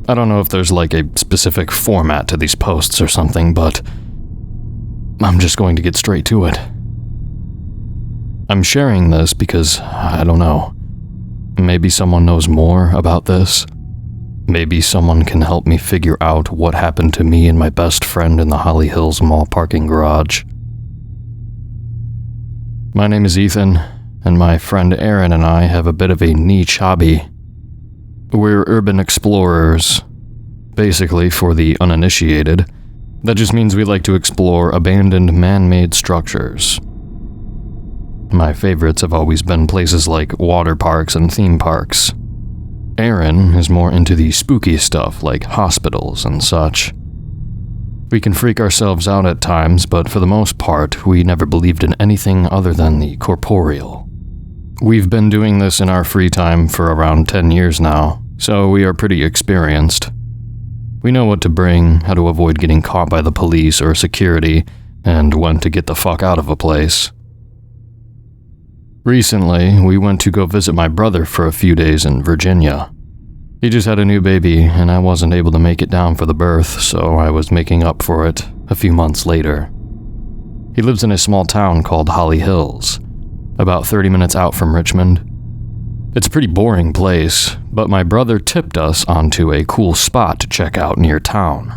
I don't know if there's like a specific format to these posts or something, but I'm just going to get straight to it. I'm sharing this because, I don't know, maybe someone knows more about this. Maybe someone can help me figure out what happened to me and my best friend in the Holly Hills Mall parking garage. My name is Ethan, and my friend Aaron and I have a bit of a niche hobby. We're urban explorers. Basically, for the uninitiated, that just means we like to explore abandoned man-made structures. My favorites have always been places like water parks and theme parks. Aaron is more into the spooky stuff like hospitals and such. We can freak ourselves out at times, but for the most part, we never believed in anything other than the corporeal. We've been doing this in our free time for around 10 years now, so we are pretty experienced. We know what to bring, how to avoid getting caught by the police or security, and when to get the fuck out of a place. Recently, we went to go visit my brother for a few days in Virginia. He just had a new baby, and I wasn't able to make it down for the birth, so I was making up for it a few months later. He lives in a small town called Holly Hills, about 30 minutes out from Richmond. It's a pretty boring place, but my brother tipped us onto a cool spot to check out near town.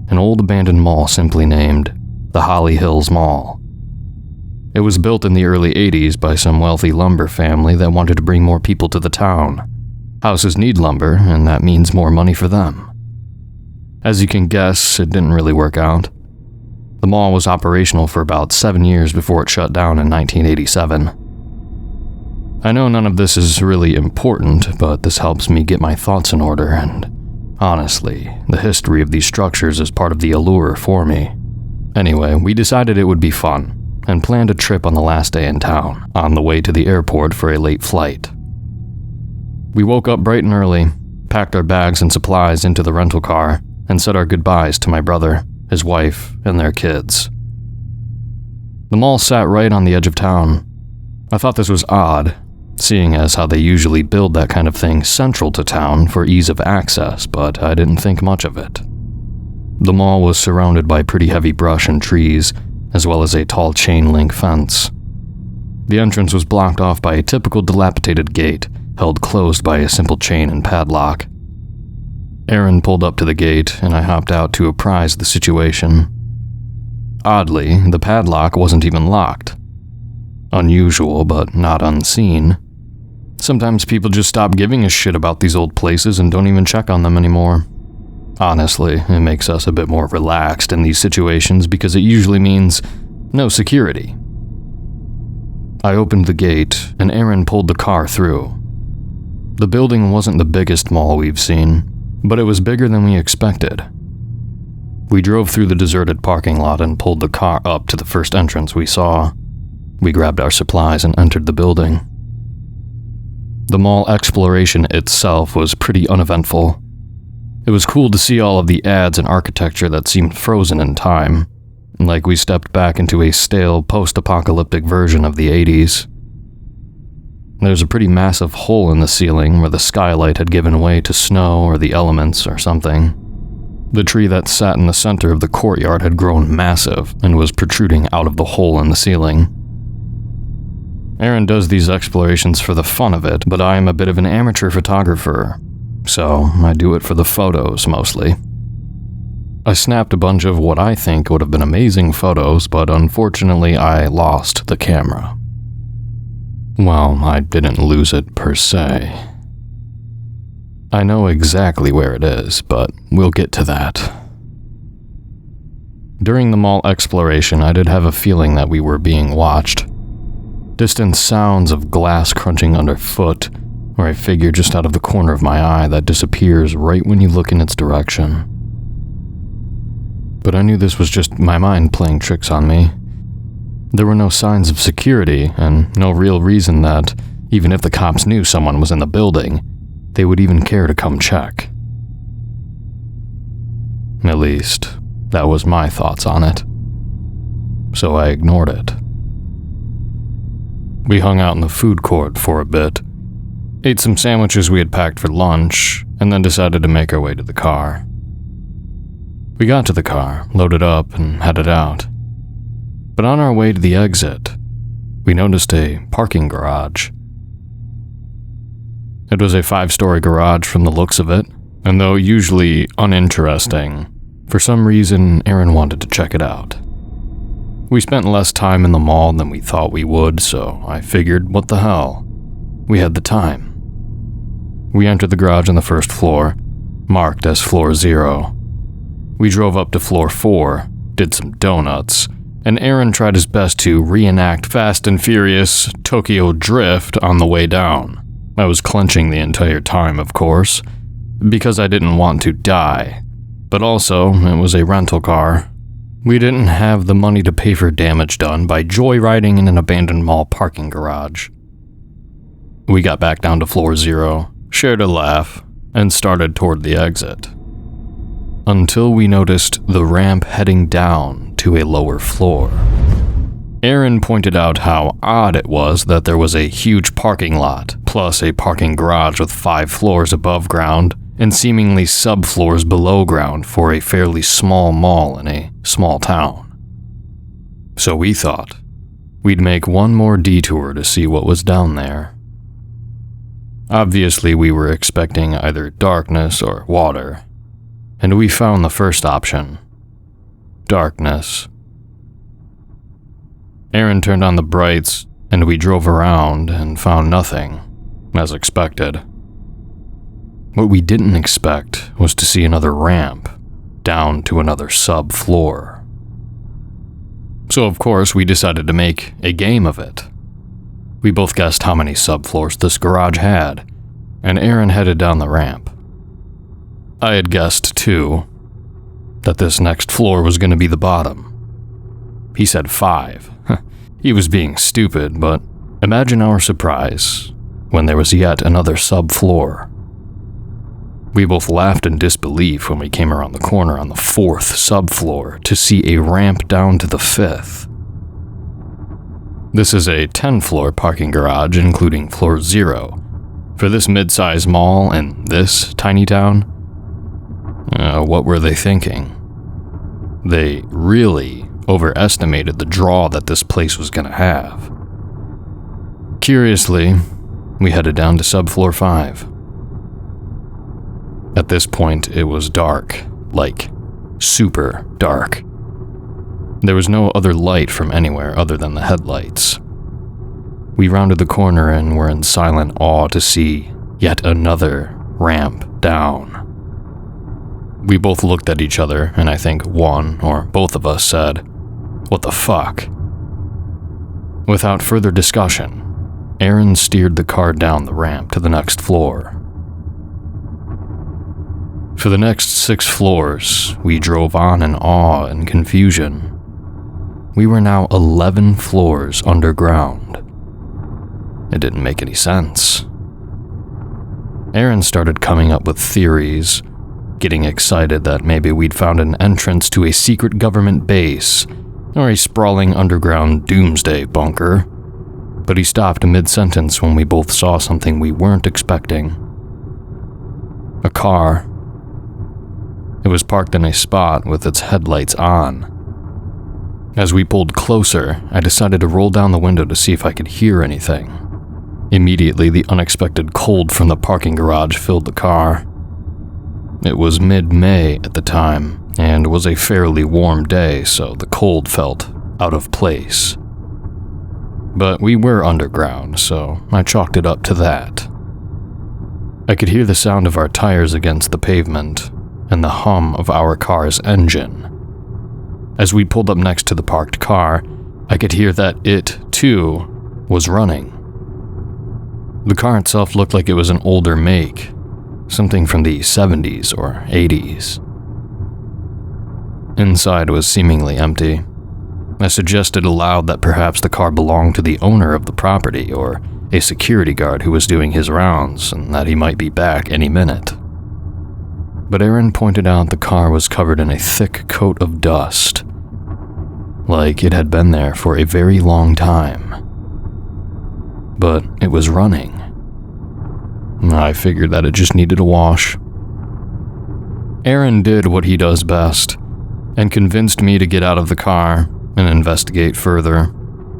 An old abandoned mall simply named the Holly Hills Mall. It was built in the early 80s by some wealthy lumber family that wanted to bring more people to the town. Houses need lumber, and that means more money for them. As you can guess, it didn't really work out. The mall was operational for about 7 years before it shut down in 1987. I know none of this is really important, but this helps me get my thoughts in order, and honestly, the history of these structures is part of the allure for me. Anyway, we decided it would be fun, and planned a trip on the last day in town, on the way to the airport for a late flight. We woke up bright and early, packed our bags and supplies into the rental car, and said our goodbyes to my brother, his wife, and their kids. The mall sat right on the edge of town. I thought this was odd, seeing as how they usually build that kind of thing central to town for ease of access, but I didn't think much of it. The mall was surrounded by pretty heavy brush and trees, as well as a tall chain-link fence. The entrance was blocked off by a typical dilapidated gate, held closed by a simple chain and padlock. Aaron pulled up to the gate, and I hopped out to apprise the situation. Oddly, the padlock wasn't even locked. Unusual, but not unseen. Sometimes people just stop giving a shit about these old places and don't even check on them anymore. Honestly, it makes us a bit more relaxed in these situations because it usually means no security. I opened the gate, and Aaron pulled the car through. The building wasn't the biggest mall we've seen, but it was bigger than we expected. We drove through the deserted parking lot and pulled the car up to the first entrance we saw. We grabbed our supplies and entered the building. The mall exploration itself was pretty uneventful. It was cool to see all of the ads and architecture that seemed frozen in time, like we stepped back into a stale, post-apocalyptic version of the 80s. There's a pretty massive hole in the ceiling where the skylight had given way to snow or the elements or something. The tree that sat in the center of the courtyard had grown massive and was protruding out of the hole in the ceiling. Aaron does these explorations for the fun of it, but I am a bit of an amateur photographer, so I do it for the photos mostly. I snapped a bunch of what I think would have been amazing photos, but unfortunately I lost the camera. Well, I didn't lose it per se. I know exactly where it is, but we'll get to that. During the mall exploration, I did have a feeling that we were being watched. Distant sounds of glass crunching underfoot, or a figure just out of the corner of my eye that disappears right when you look in its direction. But I knew this was just my mind playing tricks on me. There were no signs of security, and no real reason that, even if the cops knew someone was in the building, they would even care to come check. At least, that was my thoughts on it. So I ignored it. We hung out in the food court for a bit. ate some sandwiches we had packed for lunch, and then decided to make our way to the car. We got to the car, loaded up, and headed out. But on our way to the exit, we noticed a parking garage. It was a 5-story garage from the looks of it, and though usually uninteresting, for some reason Aaron wanted to check it out. We spent less time in the mall than we thought we would, so I figured, what the hell? We had the time. We entered the garage on the first floor, marked as floor 0. We drove up to floor 4, did some donuts, and Aaron tried his best to reenact Fast and Furious Tokyo Drift on the way down. I was clenching the entire time, of course, because I didn't want to die, but also it was a rental car. We didn't have the money to pay for damage done by joyriding in an abandoned mall parking garage. We got back down to floor 0, shared a laugh, and started toward the exit. Until we noticed the ramp heading down to a lower floor. Aaron pointed out how odd it was that there was a huge parking lot, plus a parking garage with 5 floors above ground, and seemingly subfloors below ground for a fairly small mall in a small town. So we thought we'd make one more detour to see what was down there. Obviously, we were expecting either darkness or water, and we found the first option: darkness. Aaron turned on the brights, and we drove around and found nothing, as expected. What we didn't expect was to see another ramp down to another sub-floor. So of course we decided to make a game of it. We both guessed how many subfloors this garage had, and Aaron headed down the ramp. I had guessed, too, that this next floor was going to be the bottom. He said 5. He was being stupid, but imagine our surprise when there was yet another subfloor. We both laughed in disbelief when we came around the corner on the 4th subfloor to see a ramp down to the 5th. This is a 10-floor parking garage, including floor 0. For this mid-sized mall in this tiny town, what were they thinking? They really overestimated the draw that this place was going to have. Curiously, we headed down to subfloor 5. At this point, it was dark, like super dark. There was no other light from anywhere other than the headlights. We rounded the corner and were in silent awe to see yet another ramp down. We both looked at each other, and I think one or both of us said, "What the fuck?" Without further discussion, Aaron steered the car down the ramp to the next floor. For the next 6 floors, we drove on in awe and confusion. We were now 11 floors underground. It didn't make any sense. Aaron started coming up with theories, getting excited that maybe we'd found an entrance to a secret government base or a sprawling underground doomsday bunker. But he stopped mid-sentence when we both saw something we weren't expecting. A car. It was parked in a spot with its headlights on. As we pulled closer, I decided to roll down the window to see if I could hear anything. Immediately, the unexpected cold from the parking garage filled the car. It was mid-May at the time, and was a fairly warm day, so the cold felt out of place. But we were underground, so I chalked it up to that. I could hear the sound of our tires against the pavement, and the hum of our car's engine. As we pulled up next to the parked car, I could hear that it, too, was running. The car itself looked like it was an older make, something from the 70s or 80s. Inside was seemingly empty. I suggested aloud that perhaps the car belonged to the owner of the property or a security guard who was doing his rounds and that he might be back any minute. But Aaron pointed out the car was covered in a thick coat of dust, like it had been there for a very long time. But it was running. I figured that it just needed a wash. Aaron did what he does best, and convinced me to get out of the car and investigate further,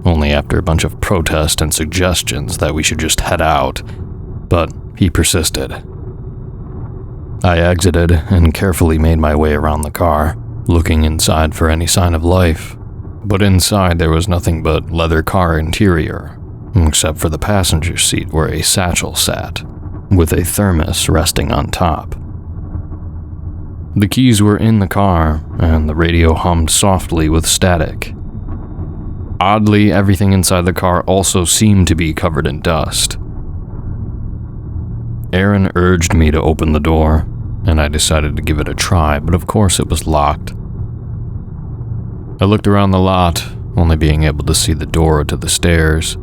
only after a bunch of protest and suggestions that we should just head out, but he persisted. I exited and carefully made my way around the car, looking inside for any sign of life, but inside there was nothing but leather car interior, except for the passenger seat where a satchel sat, with a thermos resting on top. The keys were in the car, and the radio hummed softly with static. Oddly, everything inside the car also seemed to be covered in dust. Aaron urged me to open the door, and I decided to give it a try, but of course it was locked. I looked around the lot, only being able to see the door to the stairs,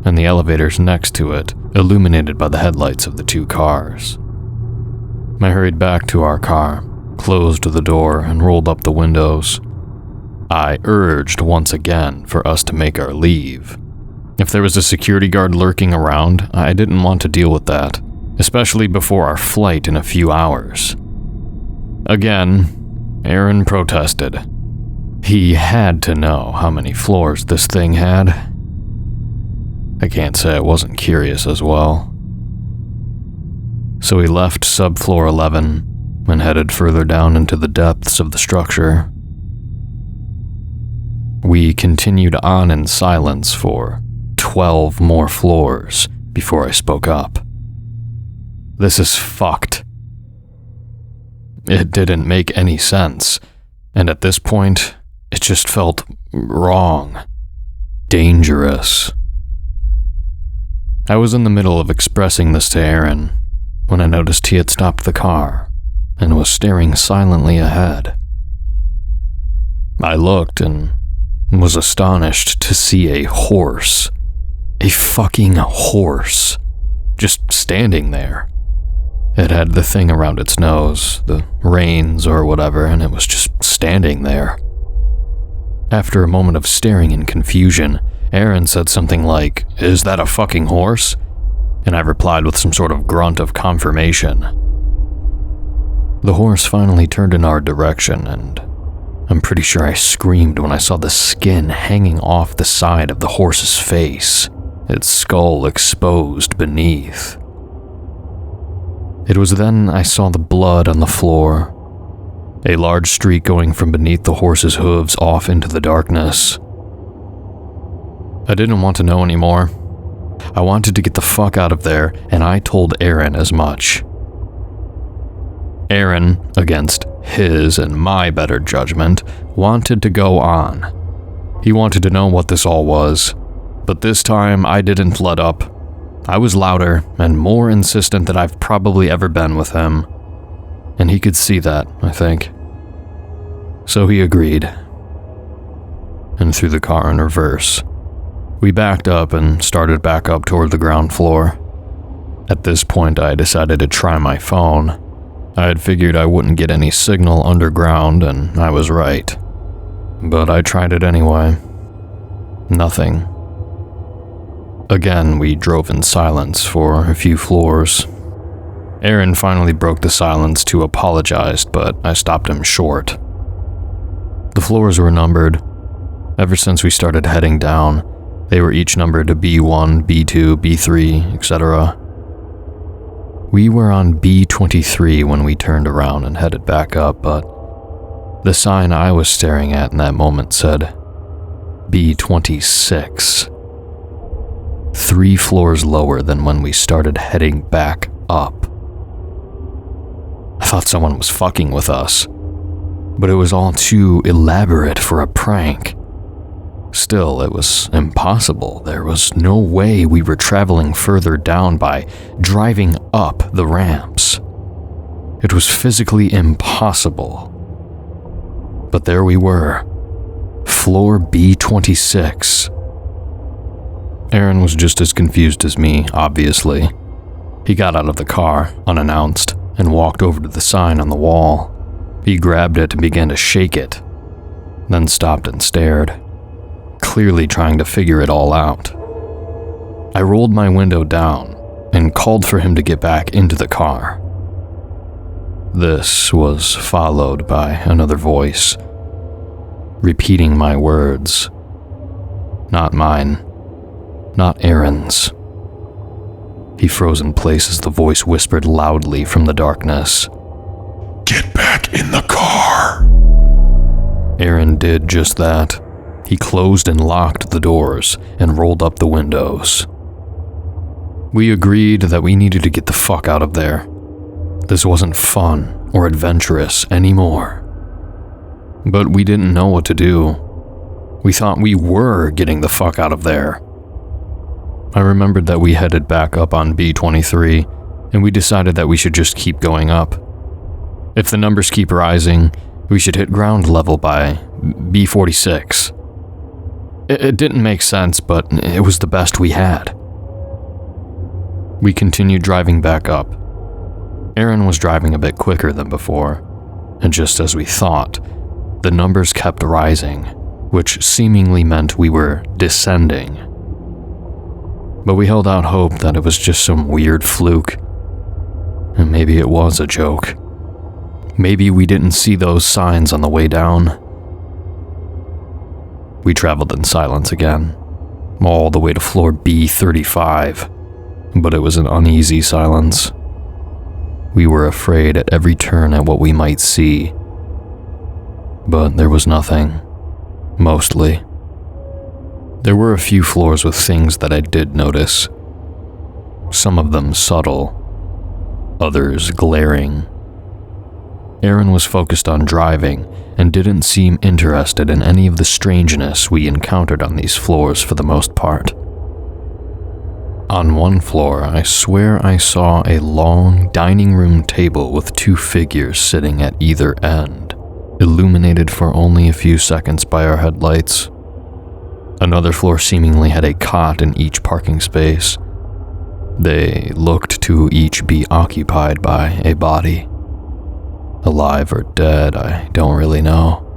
and the elevators next to it, illuminated by the headlights of the two cars. I hurried back to our car, closed the door, and rolled up the windows. I urged once again for us to make our leave. If there was a security guard lurking around, I didn't want to deal with that, especially before our flight in a few hours. Again, Aaron protested. He had to know how many floors this thing had. I can't say I wasn't curious as well. So we left subfloor 11 and headed further down into the depths of the structure. We continued on in silence for 12 more floors before I spoke up. This is fucked. It didn't make any sense, and at this point, it just felt wrong, dangerous. I was in the middle of expressing this to Aaron when I noticed he had stopped the car and was staring silently ahead. I looked and was astonished to see a horse, a fucking horse, just standing there. It had the thing around its nose, the reins or whatever, and it was just standing there. After a moment of staring in confusion, Aaron said something like, "Is that a fucking horse?" And I replied with some sort of grunt of confirmation. The horse finally turned in our direction, and I'm pretty sure I screamed when I saw the skin hanging off the side of the horse's face, its skull exposed beneath. It was then I saw the blood on the floor, a large streak going from beneath the horse's hooves off into the darkness. I didn't want to know anymore. I wanted to get the fuck out of there, and I told Aaron as much. Aaron, against his and my better judgment, wanted to go on. He wanted to know what this all was, but this time I didn't let up. I was louder and more insistent than I've probably ever been with him, and he could see that, I think. So he agreed, and threw the car in reverse. We backed up and started back up toward the ground floor. At this point, I decided to try my phone. I had figured I wouldn't get any signal underground, and I was right. But I tried it anyway. Nothing. Again, we drove in silence for a few floors. Aaron finally broke the silence to apologize, but I stopped him short. The floors were numbered. Ever since we started heading down, they were each numbered to B1, B2, B3, etc. We were on B23 when we turned around and headed back up, but the sign I was staring at in that moment said B26. 3 floors lower than when we started heading back up. I thought someone was fucking with us, but it was all too elaborate for a prank. Still, it was impossible. There was no way we were traveling further down by driving up the ramps. It was physically impossible. But there we were, floor B26. Aaron was just as confused as me, obviously. He got out of the car, unannounced, and walked over to the sign on the wall. He grabbed it and began to shake it, then stopped and stared, clearly trying to figure it all out. I rolled my window down, and called for him to get back into the car. This was followed by another voice, repeating my words. Not mine, not Aaron's. He froze in place as the voice whispered loudly from the darkness. Get back in the car! Aaron did just that. He closed and locked the doors and rolled up the windows. We agreed that we needed to get the fuck out of there. This wasn't fun or adventurous anymore. But we didn't know what to do. We thought we were getting the fuck out of there. I remembered that we headed back up on B23, and we decided that we should just keep going up. If the numbers keep rising, we should hit ground level by B46. It didn't make sense, but it was the best we had. We continued driving back up. Aaron was driving a bit quicker than before, and just as we thought, the numbers kept rising, which seemingly meant we were descending. But we held out hope that it was just some weird fluke, and maybe it was a joke. Maybe we didn't see those signs on the way down. We traveled in silence again, all the way to floor B35, but it was an uneasy silence. We were afraid at every turn at what we might see, but there was nothing, mostly. There were a few floors with things that I did notice, some of them subtle, others glaring. Aaron was focused on driving and didn't seem interested in any of the strangeness we encountered on these floors for the most part. On one floor, I swear I saw a long dining room table with two figures sitting at either end, illuminated for only a few seconds by our headlights. Another floor seemingly had a cot in each parking space. They looked to each be occupied by a body. Alive or dead, I don't really know.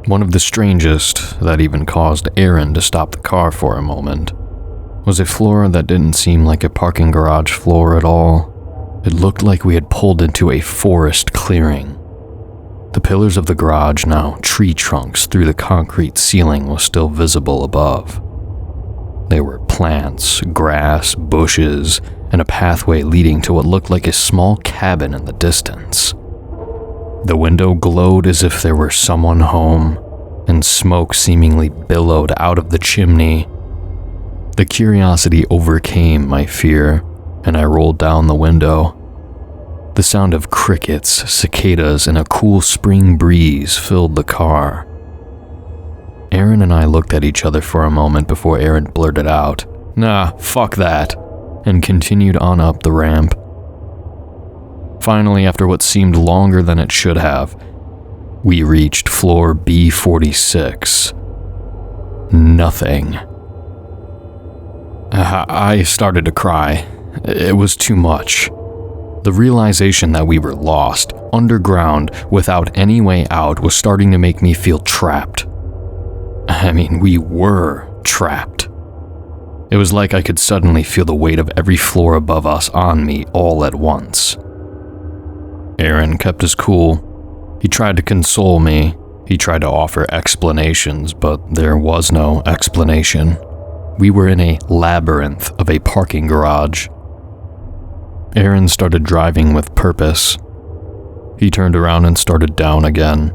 One of the strangest, that even caused Aaron to stop the car for a moment, was a floor that didn't seem like a parking garage floor at all. It looked like we had pulled into a forest clearing. The pillars of the garage, now tree trunks through the concrete ceiling, was still visible above. There were plants, grass, bushes, and a pathway leading to what looked like a small cabin in the distance. The window glowed as if there were someone home, and smoke seemingly billowed out of the chimney. The curiosity overcame my fear, and I rolled down the window. The sound of crickets, cicadas, and a cool spring breeze filled the car. Aaron and I looked at each other for a moment before Aaron blurted out, "Nah, fuck that," and continued on up the ramp. Finally, after what seemed longer than it should have, we reached floor B46. Nothing. I started to cry. It was too much. The realization that we were lost, underground, without any way out, was starting to make me feel trapped. I mean, we were trapped. It was like I could suddenly feel the weight of every floor above us on me all at once. Aaron kept his cool. He tried to console me. He tried to offer explanations, but there was no explanation. We were in a labyrinth of a parking garage. Aaron started driving with purpose. He turned around and started down again.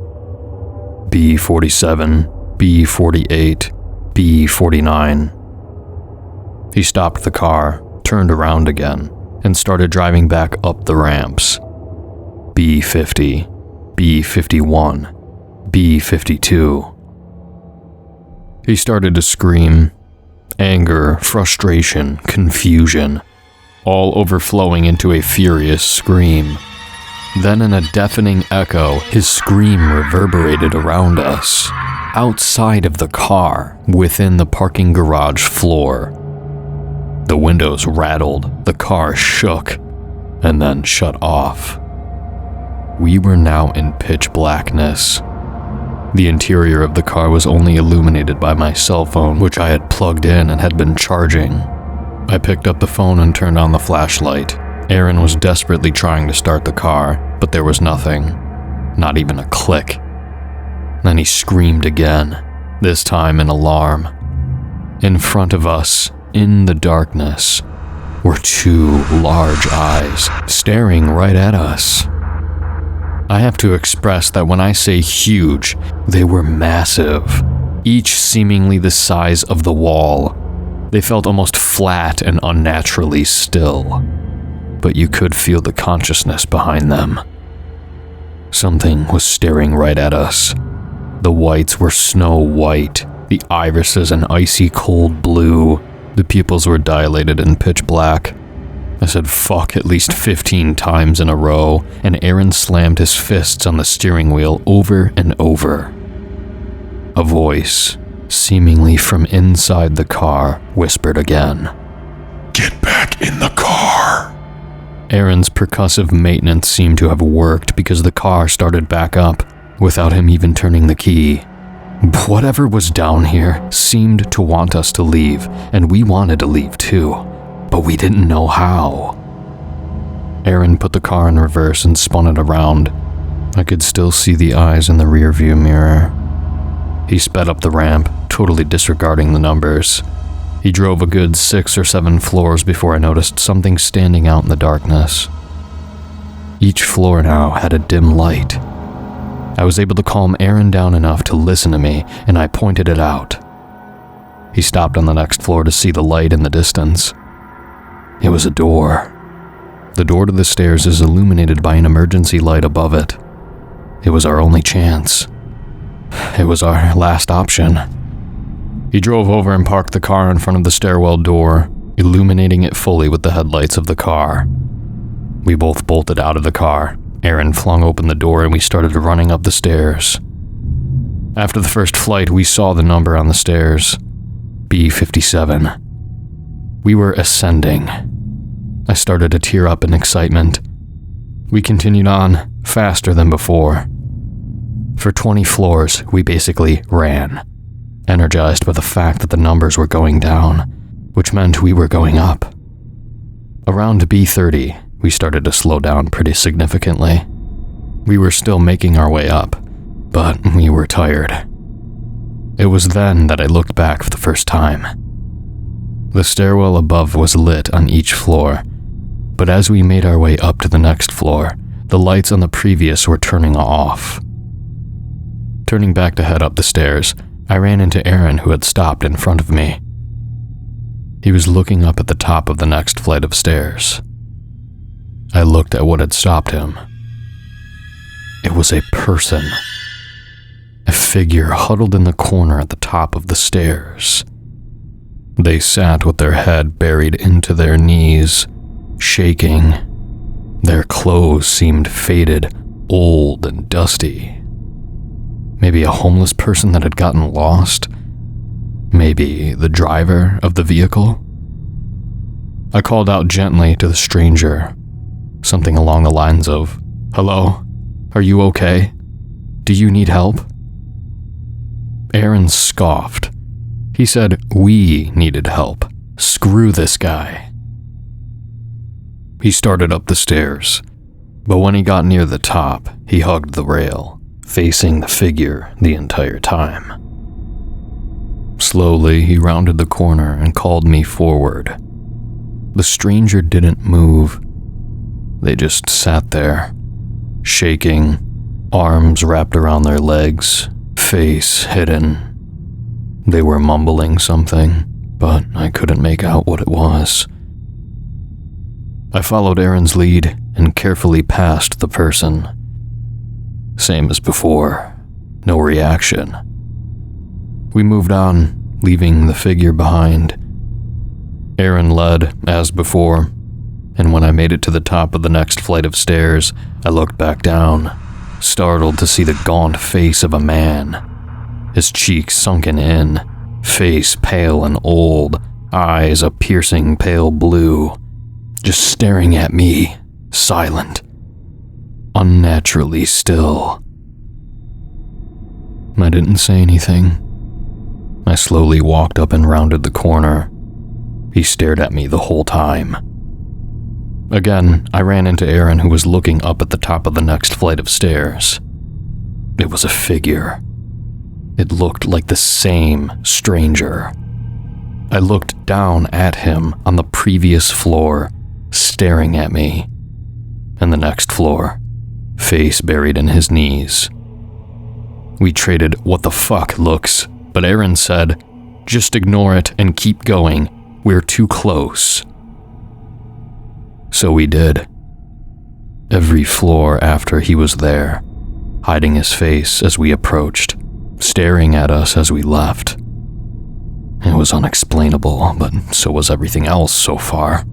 B47, B48, B49. He stopped the car, turned around again, and started driving back up the ramps. B50, B51, B52. He started to scream. Anger, frustration, confusion, all overflowing into a furious scream. Then in a deafening echo, his scream reverberated around us, outside of the car, within the parking garage floor. The windows rattled, the car shook, and then shut off. We were now in pitch blackness. The interior of the car was only illuminated by my cell phone, which I had plugged in and had been charging. I picked up the phone and turned on the flashlight. Aaron was desperately trying to start the car, but there was nothing. Not even a click. Then he screamed again, this time in alarm. In front of us, in the darkness, were two large eyes staring right at us. I have to express that when I say huge, they were massive, each seemingly the size of the wall. They felt almost flat and unnaturally still, but you could feel the consciousness behind them. Something was staring right at us. The whites were snow white, the irises an icy cold blue, the pupils were dilated and pitch black. I said fuck at least 15 times in a row, and Aaron slammed his fists on the steering wheel over and over. A voice, seemingly from inside the car, whispered again. Get back in the car. Aaron's percussive maintenance seemed to have worked because the car started back up, without him even turning the key. Whatever was down here seemed to want us to leave, and we wanted to leave too, but we didn't know how. Aaron put the car in reverse and spun it around. I could still see the eyes in the rearview mirror. He sped up the ramp, totally disregarding the numbers. He drove a good 6 or 7 floors before I noticed something standing out in the darkness. Each floor now had a dim light. I was able to calm Aaron down enough to listen to me, and I pointed it out. He stopped on the next floor to see the light in the distance. It was a door. The door to the stairs is illuminated by an emergency light above it. It was our only chance. It was our last option. He drove over and parked the car in front of the stairwell door, illuminating it fully with the headlights of the car. We both bolted out of the car. Aaron flung open the door and we started running up the stairs. After the first flight, we saw the number on the stairs. B57. We were ascending. I started to tear up in excitement. We continued on, faster than before. For 20 floors, we basically ran, energized by the fact that the numbers were going down, which meant we were going up. Around B30, we started to slow down pretty significantly. We were still making our way up, but we were tired. It was then that I looked back for the first time. The stairwell above was lit on each floor, but as we made our way up to the next floor, the lights on the previous were turning off. Turning back to head up the stairs, I ran into Aaron, who had stopped in front of me. He was looking up at the top of the next flight of stairs. I looked at what had stopped him. It was a person. A figure huddled in the corner at the top of the stairs. They sat with their head buried into their knees, shaking. Their clothes seemed faded, old and dusty. Maybe a homeless person that had gotten lost? Maybe the driver of the vehicle? I called out gently to the stranger, something along the lines of, "Hello? Are you okay? Do you need help?" Aaron scoffed. He said we needed help. Screw this guy. He started up the stairs, but when he got near the top, he hugged the rail, facing the figure the entire time. Slowly, he rounded the corner and called me forward. The stranger didn't move. They just sat there, shaking, arms wrapped around their legs, face hidden. They were mumbling something, but I couldn't make out what it was. I followed Aaron's lead and carefully passed the person. Same as before, no reaction. We moved on, leaving the figure behind. Aaron led, as before, and when I made it to the top of the next flight of stairs, I looked back down, startled to see the gaunt face of a man. His cheeks sunken in, face pale and old, eyes a piercing pale blue, just staring at me, silent, unnaturally still. I didn't say anything. I slowly walked up and rounded the corner. He stared at me the whole time. Again, I ran into Aaron, who was looking up at the top of the next flight of stairs. It was a figure. It looked like the same stranger. I looked down at him on the previous floor, staring at me, and the next floor, face buried in his knees. We traded what the fuck looks, but Aaron said, "Just ignore it and keep going. We're too close." So we did. Every floor after, he was there, hiding his face as we approached, staring at us as we left. It was unexplainable, but so was everything else so far.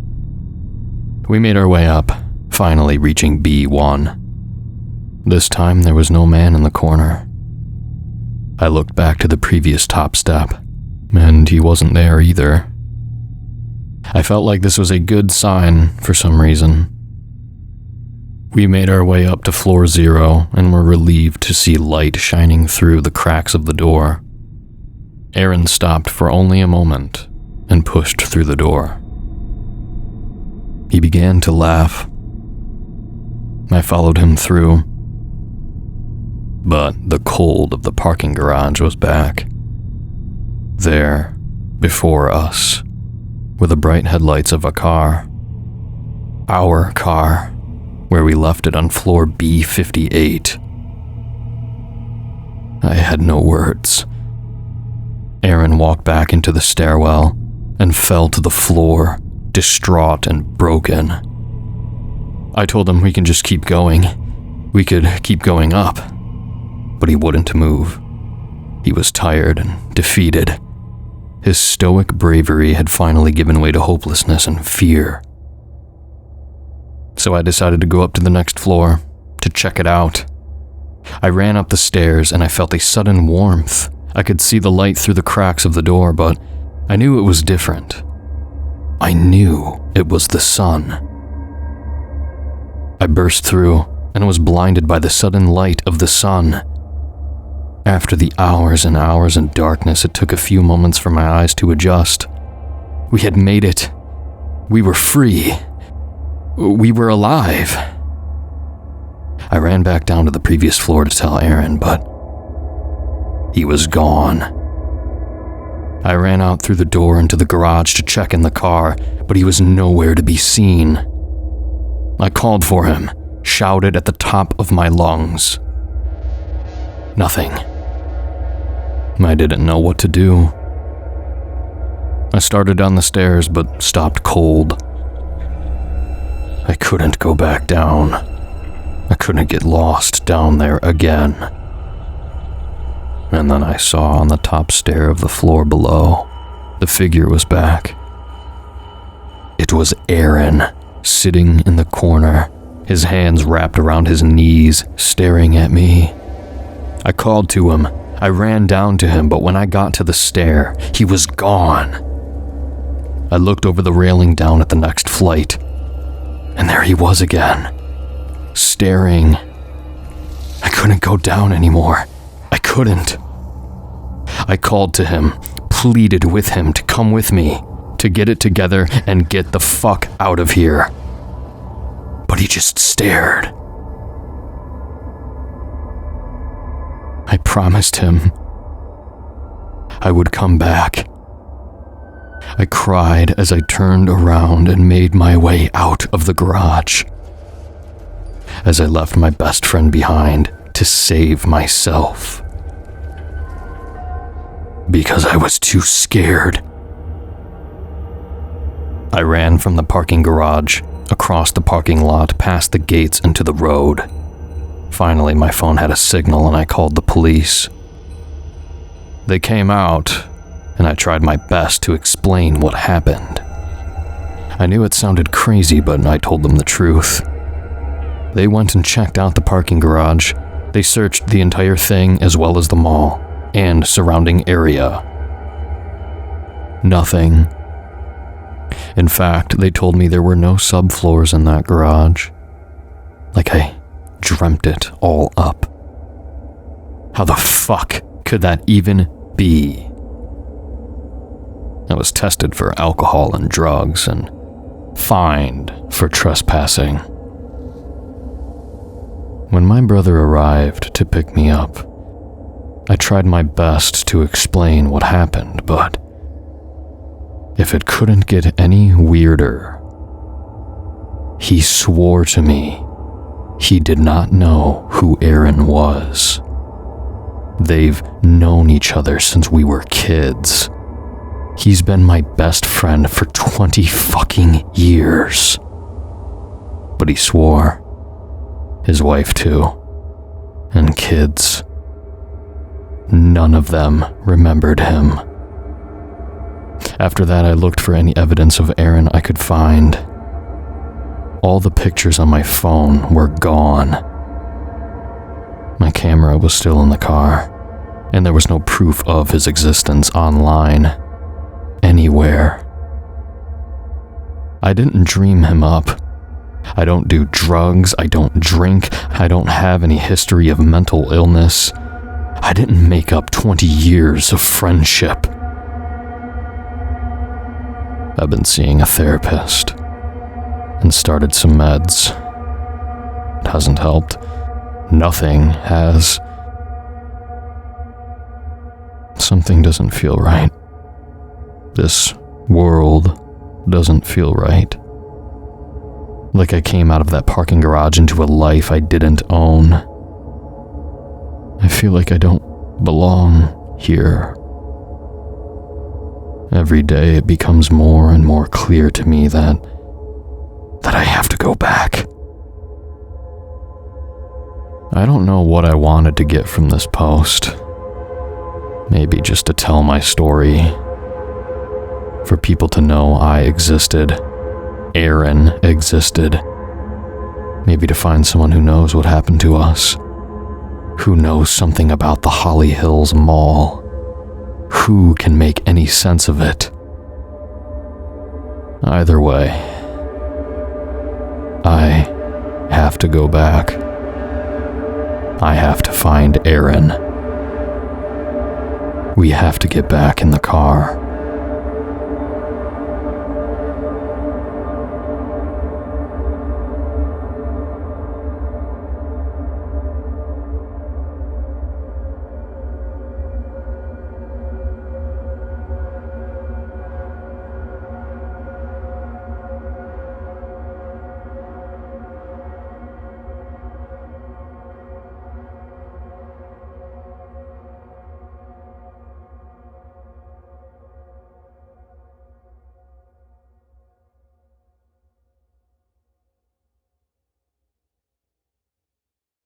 We made our way up, finally reaching B1. This time there was no man in the corner. I looked back to the previous top step, and he wasn't there either. I felt like this was a good sign for some reason. We made our way up to floor 0 and were relieved to see light shining through the cracks of the door. Aaron stopped for only a moment and pushed through the door. He began to laugh. I followed him through, but the cold of the parking garage was back. There, before us, were the bright headlights of a car. Our car, where we left it on floor B58. I had no words. Aaron walked back into the stairwell and fell to the floor, distraught and broken. I told him we can just keep going. We could keep going up. But he wouldn't move. He was tired and defeated. His stoic bravery had finally given way to hopelessness and fear. So I decided to go up to the next floor, to check it out. I ran up the stairs and I felt a sudden warmth. I could see the light through the cracks of the door, but I knew it was different. I knew it was the sun. I burst through and was blinded by the sudden light of the sun. After the hours and hours in darkness, it took a few moments for my eyes to adjust. We had made it. We were free. We were alive. I ran back down to the previous floor to tell Aaron, but he was gone. I ran out through the door into the garage to check in the car, but he was nowhere to be seen. I called for him, shouted at the top of my lungs. Nothing. I didn't know what to do. I started down the stairs, but stopped cold. I couldn't go back down. I couldn't get lost down there again. And then I saw on the top stair of the floor below, the figure was back. It was Aaron, sitting in the corner, his hands wrapped around his knees, staring at me. I called to him. I ran down to him, but when I got to the stair, he was gone. I looked over the railing down at the next flight, and there he was again, staring. I couldn't go down anymore. I couldn't. I called to him, pleaded with him to come with me, to get it together and get the fuck out of here. But he just stared. I promised him I would come back. I cried as I turned around and made my way out of the garage. As I left my best friend behind to save myself. Because I was too scared. I ran from the parking garage, across the parking lot, past the gates into the road. Finally, my phone had a signal and I called the police. They came out, and I tried my best to explain what happened. I knew it sounded crazy, but I told them the truth. They went and checked out the parking garage. They searched the entire thing as well as the mall and surrounding area. Nothing. In fact, they told me there were no subfloors in that garage. Like I dreamt it all up. How the fuck could that even be? I was tested for alcohol and drugs and fined for trespassing. When my brother arrived to pick me up, I tried my best to explain what happened, but if it couldn't get any weirder, he swore to me he did not know who Aaron was. They've known each other since we were kids. He's been my best friend for 20 fucking years. But he swore. His wife too. And kids. None of them remembered him. After that, I looked for any evidence of Aaron I could find. All the pictures on my phone were gone. My camera was still in the car, and there was no proof of his existence online. Anywhere. I didn't dream him up. I don't do drugs, I don't drink, I don't have any history of mental illness. I didn't make up 20 years of friendship. I've been seeing a therapist and started some meds. It hasn't helped. Nothing has. Something doesn't feel right. This world doesn't feel right. Like I came out of that parking garage into a life I didn't own. I feel like I don't belong here. Every day it becomes more and more clear to me that I have to go back. I don't know what I wanted to get from this post. Maybe just to tell my story. For people to know I existed. Aaron existed. Maybe to find someone who knows what happened to us. Who knows something about the Holly Hills Mall. Who can make any sense of it? Either way, I have to go back. I have to find Aaron. We have to get back in the car.